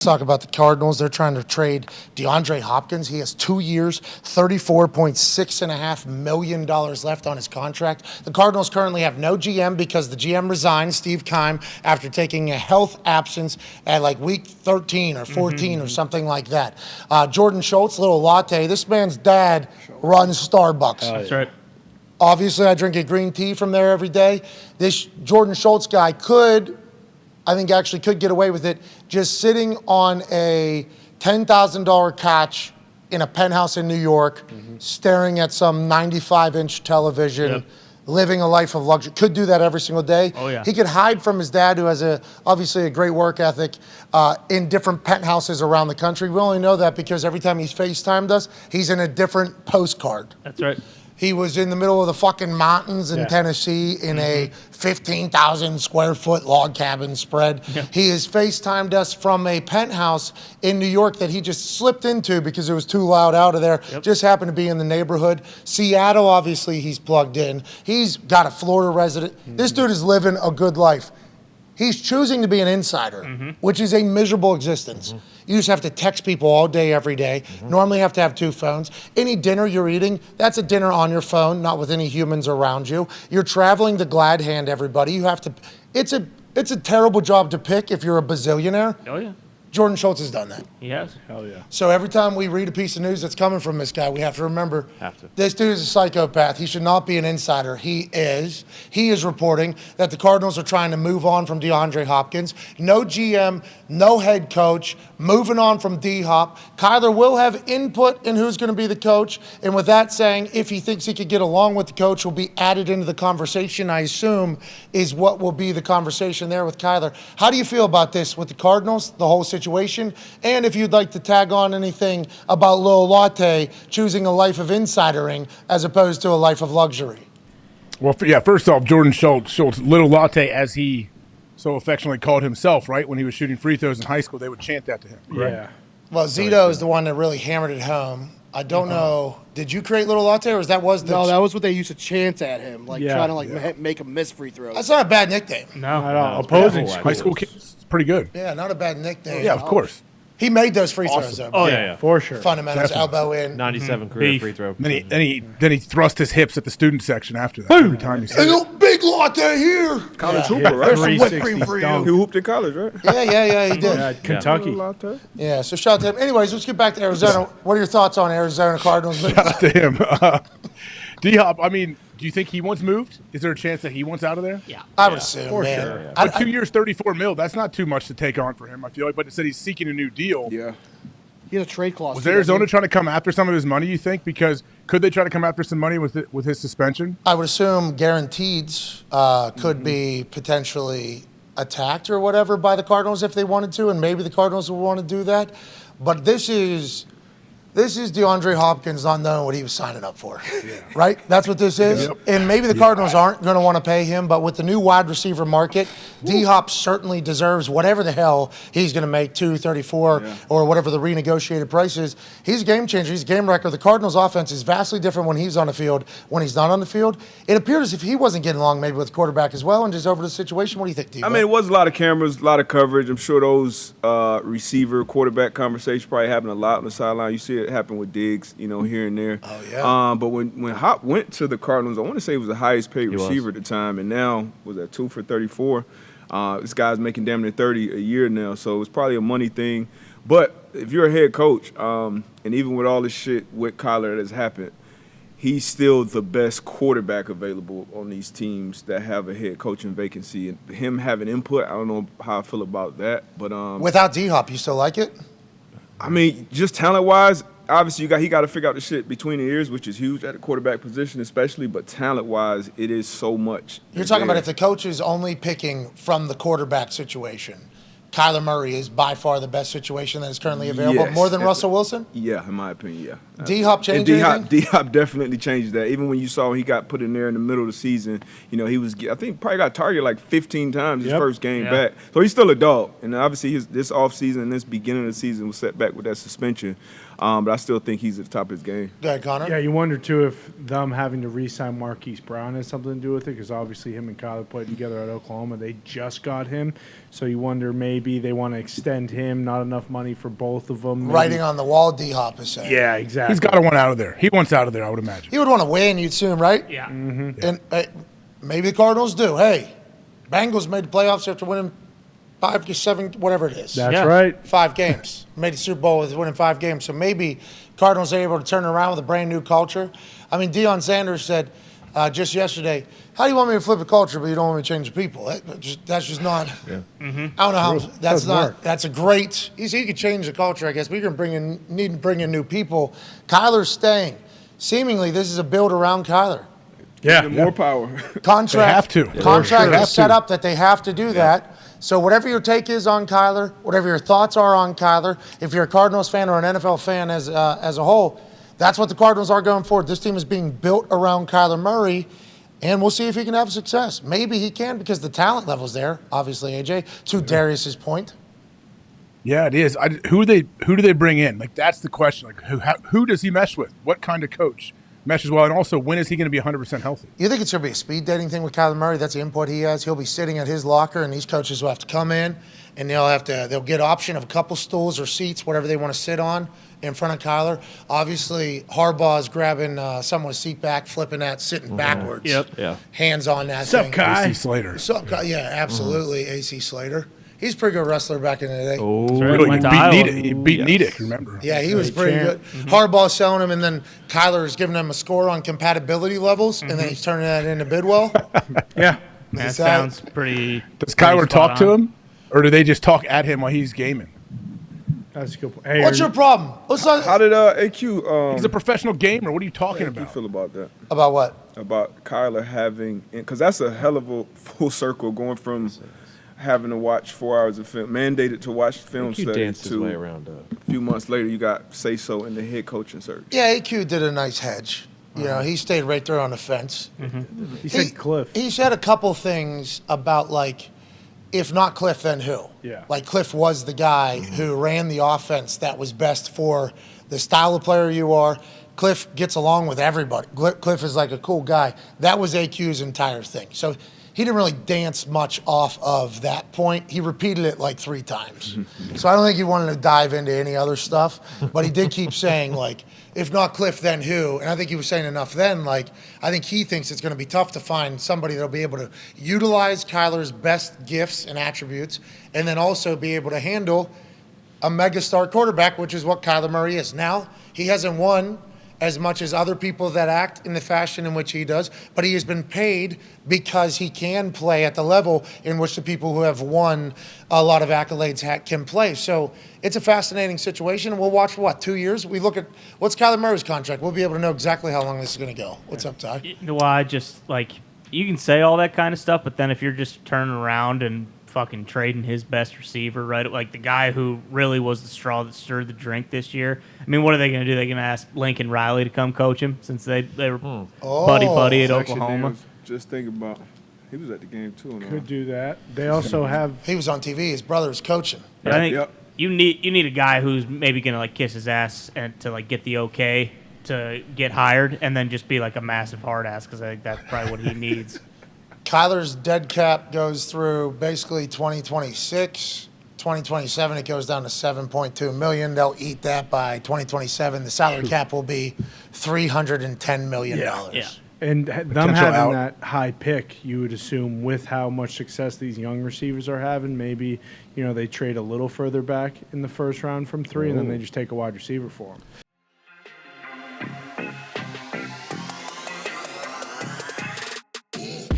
Talk about the Cardinals. They're trying to trade DeAndre Hopkins. He has 2 years, $34.6.5 million left on his contract. The Cardinals currently have no GM because the GM resigned, Steve Keim, after taking a health absence at like week 13 or 14 or something like that. Jordan Schultz, little latte. This man's dad runs Starbucks. That's right. Obviously, I drink a green tea from there every day. This Jordan Schultz guy I think actually could get away with it just sitting on a $10,000 couch in a penthouse in New York, staring at some 95-inch television, living a life of luxury. Could do that every single day. Oh, yeah. He could hide from his dad, who has obviously a great work ethic, in different penthouses around the country. We only know that because every time he's FaceTimed us, he's in a different postcard. That's right. He was in the middle of the fucking mountains in Tennessee in a 15,000 square foot log cabin spread. He has FaceTimed us from a penthouse in New York that he just slipped into because it was too loud out of there. Just happened to be in the neighborhood. Seattle, obviously, he's plugged in. He's got a Florida resident. This dude is living a good life. He's choosing to be an insider, which is a miserable existence. You just have to text people all day, every day. Normally have to have 2 phones. Any dinner you're eating, that's a dinner on your phone, not with any humans around you. You're traveling the glad hand, everybody. You have to, it's a terrible job to pick if you're a bazillionaire. Oh, yeah. Jordan Schultz has done that. He has. Hell yeah. So every time we read a piece of news that's coming from this guy, we have to remember this dude is a psychopath. He should not be an insider. He is. He is reporting that the Cardinals are trying to move on from DeAndre Hopkins. No GM, no head coach, moving on from D-Hop. Kyler will have input in who's going to be the coach. And with that saying, if he thinks he could get along with the coach, will be added into the conversation, I assume, is what will be the conversation there with Kyler. How do you feel about this with the Cardinals, the whole situation? And if you'd like to tag on anything about Lil Latte choosing a life of insidering as opposed to a life of luxury. Well, first off, Jordan Schultz, Little Latte, as he so affectionately called himself, right? When he was shooting free throws in high school, they would chant that to him. Correct? Yeah. Well, Zito is the one that really hammered it home. I don't know. Did you create Little Latte, or that was the... No, that was what they used to chant at him, like trying to make him miss free throws. That's not a bad nickname. No, not at all. Opposing High school kids, it's pretty good. Yeah, not a bad nickname. Yeah, of course. He made those free throws, though. Oh, yeah, for sure. Fundamentals, elbow in. 97 career free throw. Then he thrust his hips at the student section after that. Every time he said Hey, big latte here. College hooper, right? There's some whipped cream for you. He hooped in college, right? Yeah, he did. Kentucky. Yeah, so shout out to him. Anyways, let's get back to Arizona. What are your thoughts on Arizona Cardinals? Shout out to him. D-Hop, I mean, do you think he wants moved? Is there a chance that he wants out of there? Yeah. I would assume, For man. sure. Yeah. But 2 years, $34 million, that's not too much to take on for him, I feel like. But it said he's seeking a new deal. Yeah. He has a trade clause. Was Arizona trying to come after some of his money, you think? Because could they try to come after some money with his suspension? I would assume guaranteeds could be potentially attacked or whatever by the Cardinals if they wanted to, and maybe the Cardinals would want to do that. But this is DeAndre Hopkins not knowing what he was signing up for, right? That's what this is. Yep. And maybe the Cardinals aren't going to want to pay him, but with the new wide receiver market, D-Hop certainly deserves whatever the hell he's going to make, $234 or whatever the renegotiated price is. He's a game changer. He's a game wrecker. The Cardinals' offense is vastly different when he's on the field, when he's not on the field. It appeared as if he wasn't getting along maybe with the quarterback as well and just over the situation. What do you think, D-Hop? I mean, it was a lot of cameras, a lot of coverage. I'm sure those receiver-quarterback conversations probably happen a lot on the sideline. You see it happen with Diggs, here and there. Oh, yeah. But when Hop went to the Cardinals, I want to say he was the highest-paid receiver at the time, and now was at 2 for 34. This guy's making damn near 30 a year now, so it's probably a money thing. But if you're a head coach, and even with all this shit with Kyler that has happened, he's still the best quarterback available on these teams that have a head coaching vacancy. And him having input, I don't know how I feel about that. But without D-Hop, you still like it? I mean, just talent-wise, obviously he got to figure out the shit between the ears, which is huge at the quarterback position especially, but talent-wise, it is so much. You're talking about if the coach is only picking from the quarterback situation, Kyler Murray is by far the best situation that is currently available, more than Russell Wilson? Yeah, in my opinion, yeah. D-Hop changed anything? D-Hop definitely changed that. Even when you saw he got put in there in the middle of the season, he was, I think, probably got targeted like 15 times his first game back. So he's still a dog. And obviously this offseason and this beginning of the season was set back with that suspension. But I still think he's at the top of his game. Go ahead, Connor. Yeah, you wonder, too, if them having to re-sign Marquise Brown has something to do with it, because obviously him and Kyler played together at Oklahoma. They just got him. So you wonder maybe they want to extend him, not enough money for both of them. Maybe. Writing on the wall, D-Hop is saying. Yeah, exactly. He's got to want out of there. He wants out of there, I would imagine. He would want to win, you'd assume, right? Yeah. And maybe the Cardinals do. Hey, Bengals made the playoffs after winning 5 to 7, whatever it is. That's right. 5 games. Made the Super Bowl with winning 5 games. So maybe Cardinals are able to turn it around with a brand new culture. I mean, Deion Sanders said just yesterday, how do you want me to flip a culture, but you don't want me to change the people? That's just not. Yeah. I don't know how. That's not. Work. That's a great. You could change the culture, I guess. But you're going to need to bring in new people. Kyler's staying. Seemingly, this is a build around Kyler. Yeah. More power. Contract. They have to. Contract Sure. is set up that they have to do that. So whatever your take is on Kyler, whatever your thoughts are on Kyler, if you're a Cardinals fan or an NFL fan as a whole, that's what the Cardinals are going forward. This team is being built around Kyler Murray, and we'll see if he can have success. Maybe he can because the talent level's there, obviously, AJ, to Darius's point. Yeah, it is. Who do they bring in? Like, that's the question. Like, who does he mesh with? What kind of coach meshes well? And also, when is he going to be 100% healthy? You think it's going to be a speed dating thing with Kyler Murray? That's the input he has. He'll be sitting at his locker, and these coaches will have to come in, and they'll get option of a couple stools or seats, whatever they want to sit on, in front of Kyler. Obviously, Harbaugh is grabbing someone's seat back, flipping that, sitting backwards. Yep. Yeah. Hands on that Sup, thing. Kai? AC Slater. Sup, Kai? Yeah, absolutely. AC Slater. He's a pretty good wrestler back in the day. Oh, Really, Went he to Iowa. beat Nedick, remember? Yeah, he was Great pretty champ. good. Harbaugh's selling him, and then Kyler is giving him a score on compatibility levels, and then he's turning that into Bidwell. Yeah. That Is that- sounds pretty. Does pretty Kyler spot talk to on. him? Or do they just talk at him while he's gaming? That's a good point. Hey, What's your problem? Let's talk How did AQ? He's a professional gamer. What are you talking How do you about? feel about that? about what? About Kyler having, because that's a hell of a full circle going from having to watch 4 hours of film, mandated to watch film he study, danced his way to around. a few months later you got say so in the head coaching search. Yeah, AQ did a nice hedge. You know, he stayed right there on the fence. He said Cliff. He said a couple things about, like, if not Cliff, then who? Yeah. Like, Cliff was the guy who ran the offense that was best for the style of player you are. Cliff gets along with everybody. Cliff is like a cool guy. That was AQ's entire thing. So he didn't really dance much off of that point. He repeated it like 3 times. So I don't think he wanted to dive into any other stuff. But he did keep saying, like, if not Cliff, then who? And I think he was saying enough then. Like, I think he thinks it's going to be tough to find somebody that'll be able to utilize Kyler's best gifts and attributes and then also be able to handle a megastar quarterback, which is what Kyler Murray is. Now, he hasn't won as much as other people that act in the fashion in which he does, but he has been paid because he can play at the level in which the people who have won a lot of accolades can play. So it's a fascinating situation. We'll watch for, 2 years? We look at, what's Kyler Murray's contract? We'll be able to know exactly how long this is going to go. What's up, Ty? Well, I just, like, you can say all that kind of stuff, but then if you're just turning around and fucking trading his best receiver, right? Like the guy who really was the straw that stirred the drink this year. I mean, what are they going to do? They're going to ask Lincoln Riley to come coach him since they were buddy at Actually, Oklahoma. I was just thinking about, he was at the game too. And all. Could do that. They also have. He was on TV. His brother is coaching. But I think Yep. you need a guy who's maybe going to like kiss his ass and to like get the okay to get hired, and then just be like a massive hard ass because I think that's probably what he needs. Kyler's dead cap goes through basically 2026. 2027, it goes down to $7.2 million. They'll eat that by 2027. The salary cap will be $310 million. Yeah. And them Potential having out. that high pick, you would assume with how much success these young receivers are having, maybe, they trade a little further back in the first round from 3, and then they just take a wide receiver for them.